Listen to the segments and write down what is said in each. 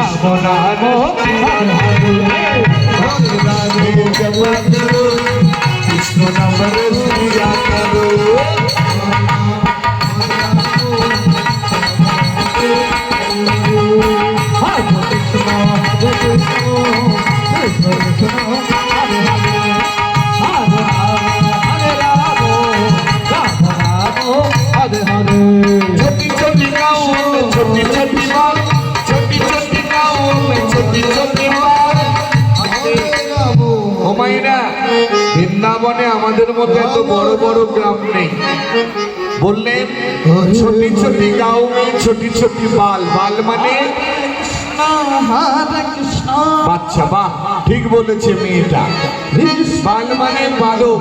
কৃষ্ণ নাম হরে রাধে জপন করো কৃষ্ণ নাম রসিয়া করো বৃন্দাবনে আমাদের মধ্যে এত বড় বড় গ্রাম নেই বললেন ছোটি ছোটি গাঁও में छोटी छोटी बाल बाल মানে বাচ্চা বাহ ঠিক বলেছে মেয়েটা बाल মানে বালক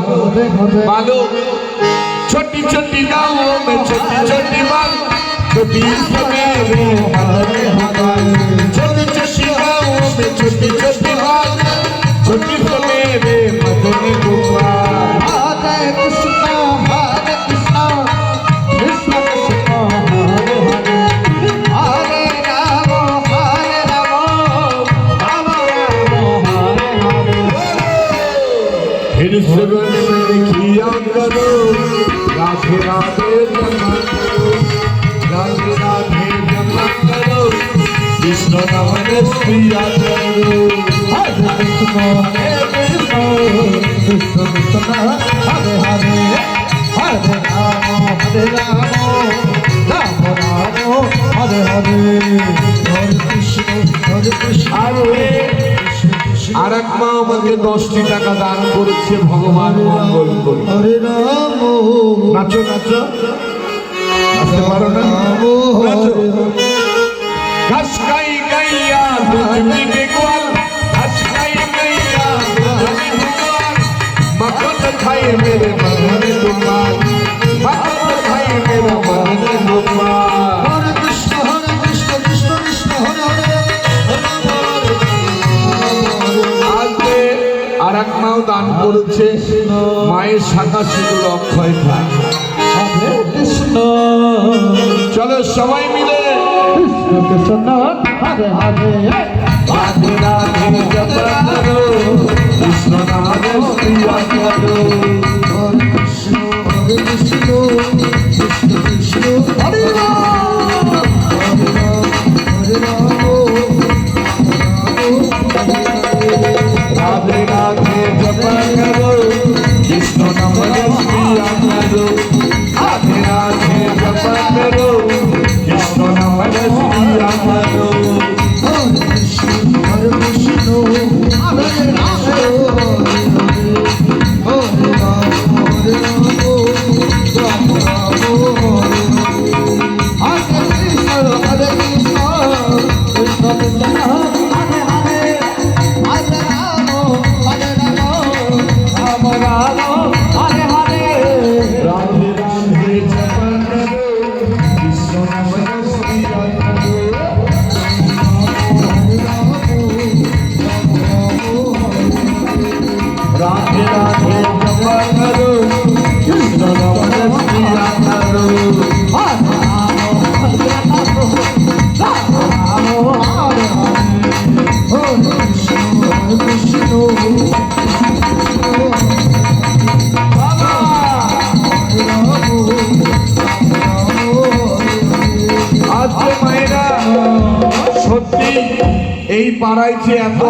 বালক छोटी छोटी गाँव में छोटी छोटी बाल छोटी सवेरे हरे हरे छोटी छोटी गाँव में छोटी छोटी बाल छोटी सवेरे मदन गोपाल हरे कृष्ण कृष्ण कृष्ण हरे हरे हरे राम राम राम हरे हरे फिर सुगन में किया करो राधे राधे जपन करो राधे राधे जपन करो कृष्ण नाम रसिया करो हरे कृष्ण कृष्ण कृष्ण हरे हरे हरे राम राम राम हरे हरे हरे कृष्ण हरे আর এক মা আমাকে 10টি টাকা দান করেছে ভগবান মঙ্গল করে হরে রাম নাচো নাচো নাচতে পারো না নাচো ঘাস খাই গাইয়া দুধি বেগওয়াল ঘাস খাই গাইয়া দুধি বেগওয়াল মাখন খাই মেরে মদনে গোপাল মাখন খাই মেরে মদনে গোপাল হরে কৃষ্ণ কৃষ্ণ কৃষ্ণ হরে হরে আর এক মাও দান করেছে মায়ের শাখা সিঁদুর অক্ষয় খায় হরে কৃষ্ণ চলো সবাই মিলে কৃষ্ণ হরে হরে রাধে রাধে জপন করো কৃষ্ণ নাম রসিয়া করো হরে কৃষ্ণ কৃষ্ণ কৃষ্ণ হরে রাম হরে রাম হরে রাম राधे राधे जपन करो कृष्ण नाम रसिया करो राधे राधे जपन करो कृष्ण नाम रसिया करो हरे कृष्ण हरे राम हरे राम हरे राम राम राम हरे कृष्ण कृष्ण कृष्ण राधे राधे जपन करो कृष्ण नाम रसिया करो हरे कृष्ण আজকে মায়েরা সত্যি এই পাড়ায় যে এত